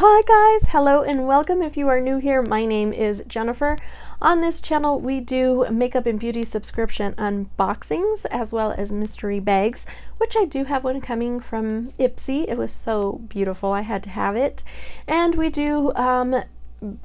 Hi guys, hello and welcome. If you are new here, my name is Jennifer. On this channel we do makeup and beauty subscription unboxings as well as mystery bags, which I do have one coming from Ipsy. It was so beautiful, I had to have it. And we do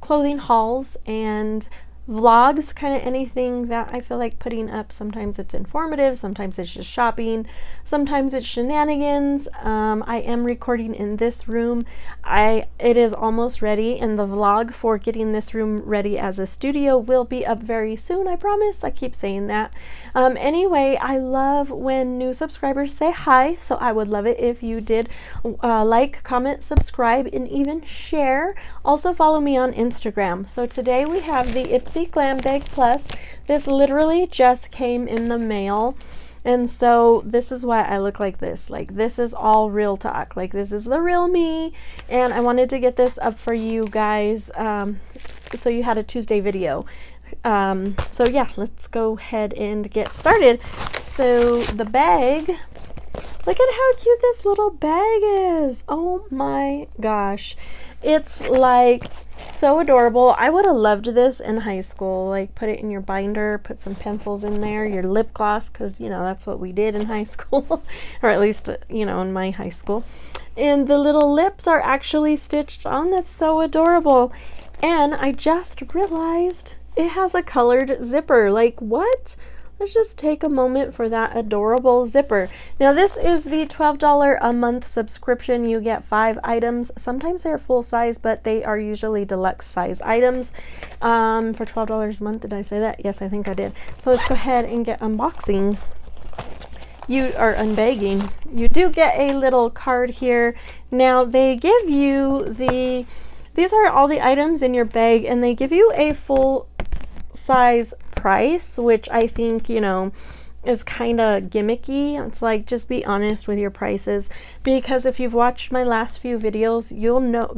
clothing hauls and vlogs, kind of anything that I feel like putting up. Sometimes it's informative, sometimes it's just shopping, sometimes it's shenanigans. I am recording in this room. It is almost ready, and the vlog for getting this room ready as a studio will be up very soon, I promise. I keep saying that. Anyway, I love when new subscribers say hi, so I would love it if you did like, comment, subscribe, and even share. Also follow me on Instagram. So today we have the Ipsy Glam Bag Plus. This literally just came in the mail, and so this is why I look like this. Like, this is all real talk. Like, this is the real me, and I wanted to get this up for you guys so you had a Tuesday video. So yeah, let's go ahead and get started. So the bag, look at how cute this little bag is. Oh my gosh. It's like so adorable. I would have loved this in high school. Like, put it in your binder, put some pencils in there, your lip gloss, because you know that's what we did in high school, or at least you know in my high school. And the little lips are actually stitched on. That's so adorable. And I just realized it has a colored zipper. Like, what? Let's just take a moment for that adorable zipper. Now this is the $12 a month subscription. You get 5 items. Sometimes they're full size, but they are usually deluxe size items for $12 a month. Did I say that? Yes, I think I did. So let's go ahead and get unboxing. You are unbagging. You do get a little card here. Now they give you these are all the items in your bag, and they give you a full size price, which I think, you know, is kind of gimmicky. It's like, just be honest with your prices, because if you've watched my last few videos, you'll know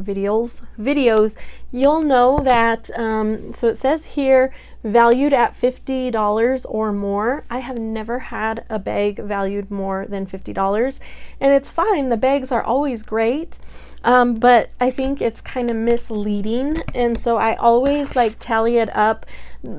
you'll know that so it says here valued at $50 or more. I have never had a bag valued more than $50, and it's fine. The bags are always great, but I think it's kind of misleading, and so I always like tally it up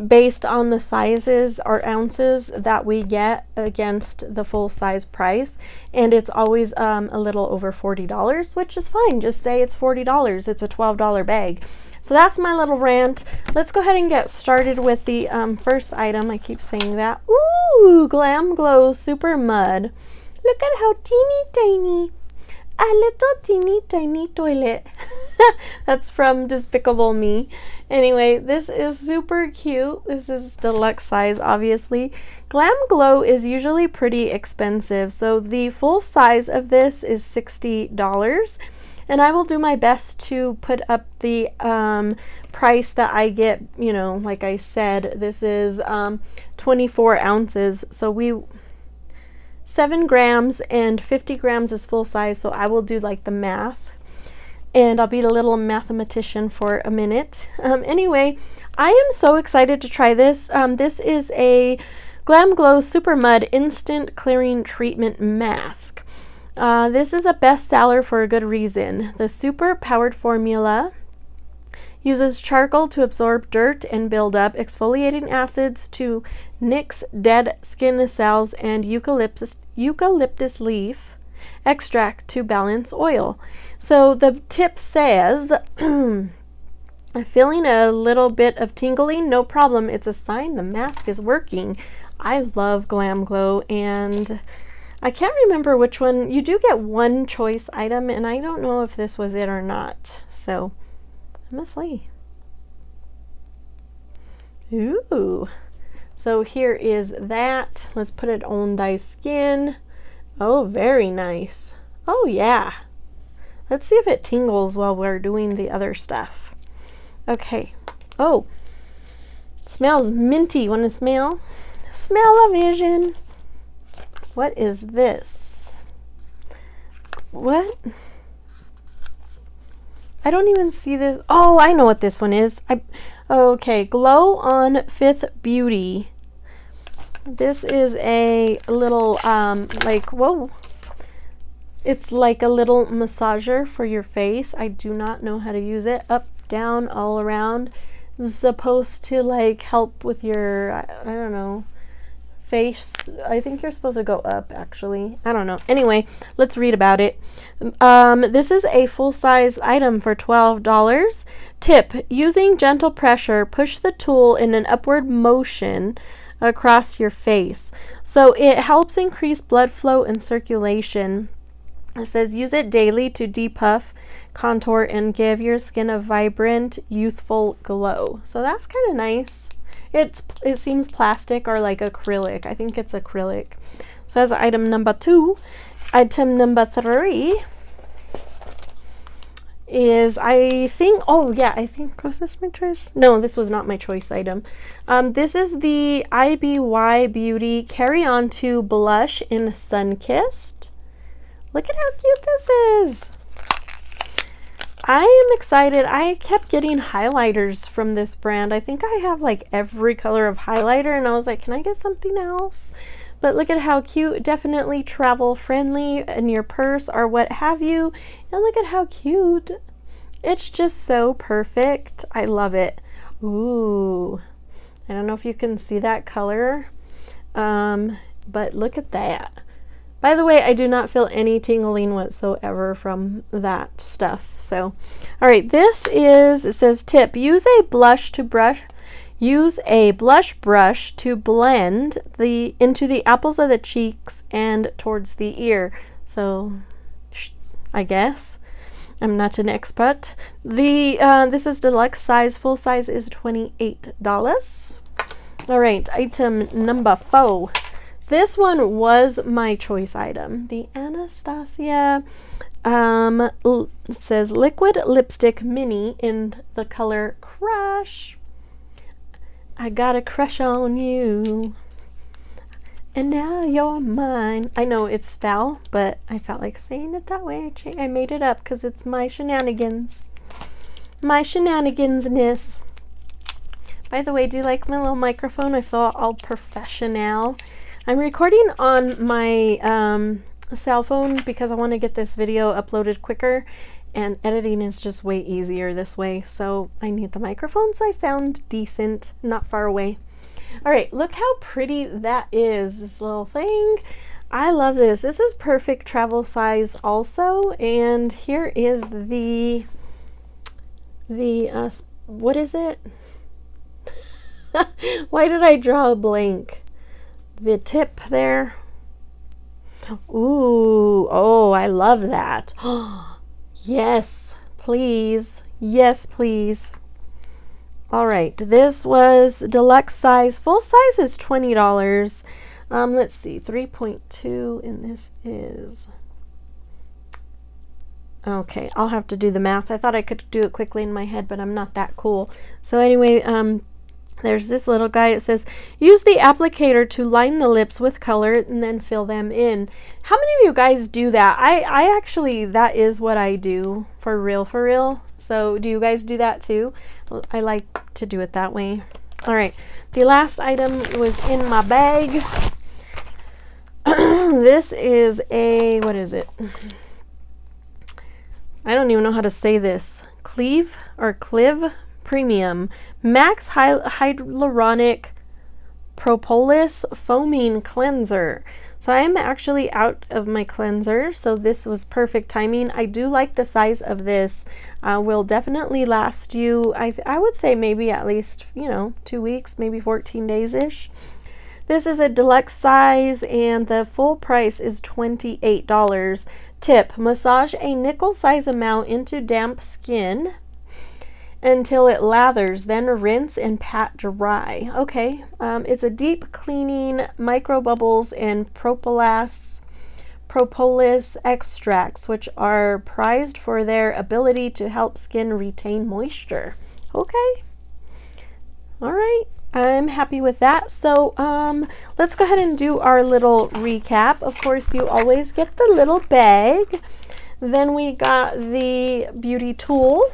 based on the sizes or ounces that we get against the full size price, and it's always a little over $40, which is fine. Just say it's $40. It's a $12 bag. So that's my little rant. Let's go ahead and get started with the first item. I keep saying that. Ooh, Glam Glow Super Mud. Look at how teeny tiny. A little teeny tiny toilet. That's from Despicable Me. Anyway, this is super cute. This is deluxe size, obviously. Glam Glow is usually pretty expensive, so the full size of this is $60. And I will do my best to put up the price that I get. You know, like I said, this is 24 ounces. So 7 grams and 50 grams is full size. So I will do like the math, and I'll be a little mathematician for a minute. Anyway, I am so excited to try this. This is a Glam Glow Super Mud Instant Clearing Treatment Mask. This is a bestseller for a good reason. The super powered formula uses charcoal to absorb dirt and build up, exfoliating acids to nix dead skin cells, and eucalyptus leaf extract to balance oil. So the tip says, I'm feeling a little bit of tingling. No problem. It's a sign the mask is working. I love Glam Glow, and I can't remember which one. You do get one choice item, and I don't know if this was it or not. So, I'm gonna see. Ooh. So here is that. Let's put it on thy skin. Oh, very nice. Oh, yeah. Let's see if it tingles while we're doing the other stuff. Okay. Oh, smells minty. Want to smell? Smell-o-vision. What is this? What? I don't even see this. Oh, I know what this one is. Okay, Glow on Fifth Beauty. This is a little like, whoa. It's like a little massager for your face. I do not know how to use it. Up, down, all around. It's supposed to like help with your, I don't know, face. I think you're supposed to go up, actually. I don't know. Anyway, let's read about it. This is a full-size item for $12. Tip: using gentle pressure, push the tool in an upward motion across your face. So it helps increase blood flow and circulation. It says use it daily to depuff, contour, and give your skin a vibrant, youthful glow. So that's kind of nice. It seems plastic or like acrylic. I think it's acrylic. So that's item number 2. Item number 3 is, I think, was this my choice? No, this was not my choice item. This is the IBY Beauty Carry On 2 Blush in Sunkissed. Look at how cute this is. I am excited. I kept getting highlighters from this brand. I think I have like every color of highlighter, and I was like, can I get something else? But look at how cute. Definitely travel friendly in your purse or what have you. And look at how cute. It's just so perfect. I love it. Ooh. I don't know if you can see that color. But look at that. By the way, I do not feel any tingling whatsoever from that stuff. So, all right, this is, it says tip, use a blush brush to blend into the apples of the cheeks and towards the ear. So, I guess I'm not an expert. This is deluxe size. Full size is $28. All right, item number 4. This one was my choice item. The Anastasia, it says Liquid Lipstick Mini in the color Crush. I got a crush on you, and now you're mine. I know it's foul, but I felt like saying it that way. I made it up because it's my shenanigans. My shenanigansness. By the way, do you like my little microphone? I feel all professional. I'm recording on my cell phone because I want to get this video uploaded quicker, and editing is just way easier this way. So I need the microphone so I sound decent, not far away. All right, look how pretty that is, this little thing. I love this. This is perfect travel size also. And here is the what is it? Why did I draw a blank? The tip there. Ooh, oh, I love that. Yes, please. Yes, please. All right, this was deluxe size. Full size is $20. Let's see, 3.2, and this is... Okay, I'll have to do the math. I thought I could do it quickly in my head, but I'm not that cool. So anyway, there's this little guy. It says, use the applicator to line the lips with color and then fill them in. How many of you guys do that? I actually, that is what I do for real, for real. So do you guys do that too? Well, I like to do it that way. All right, the last item was in my bag. This is a, what is it? I don't even know how to say this. Clive Premium Max Hyaluronic Propolis Foaming Cleanser. So I am actually out of my cleanser, so this was perfect timing. I do like the size of this. Will definitely last you, I would say maybe at least, 2 weeks, maybe 14 days-ish. This is a deluxe size and the full price is $28. Tip, massage a nickel size amount into damp skin until it lathers, then rinse and pat dry. Okay, it's a deep cleaning, micro bubbles, and propolis extracts, which are prized for their ability to help skin retain moisture. Okay, all right, I'm happy with that. So let's go ahead and do our little recap. Of course, you always get the little bag. Then we got the beauty tool.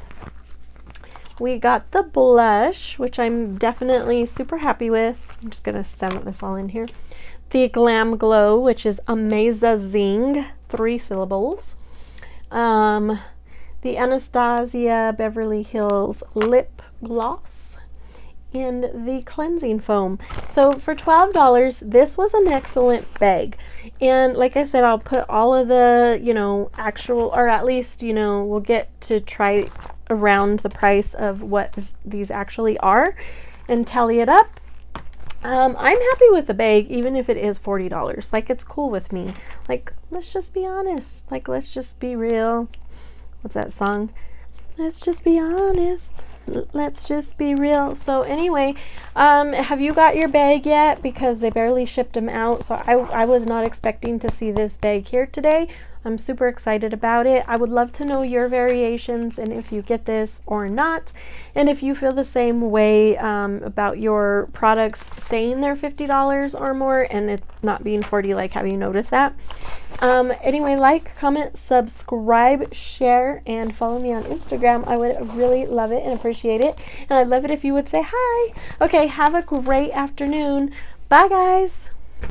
We got the blush, which I'm definitely super happy with. I'm just going to set this all in here. The Glam Glow, which is amazing. 3 syllables. The Anastasia Beverly Hills lip gloss, and the cleansing foam. So for $12, this was an excellent bag. And like I said, I'll put all of the, actual, or at least, we'll get to try around the price of what these actually are and tally it up. I'm happy with the bag, even if it is $40. Like, it's cool with me. Like, let's just be honest. Like, let's just be real. What's that song? Let's just be honest. Let's just be real. So anyway, have you got your bag yet? Because they barely shipped them out. So I was not expecting to see this bag here today. I'm super excited about it. I would love to know your variations and if you get this or not. And if you feel the same way about your products saying they're $50 or more and it not being $40, like, have you noticed that? Anyway, like, comment, subscribe, share, and follow me on Instagram. I would really love it and appreciate it. And I'd love it if you would say hi. Okay, have a great afternoon. Bye, guys.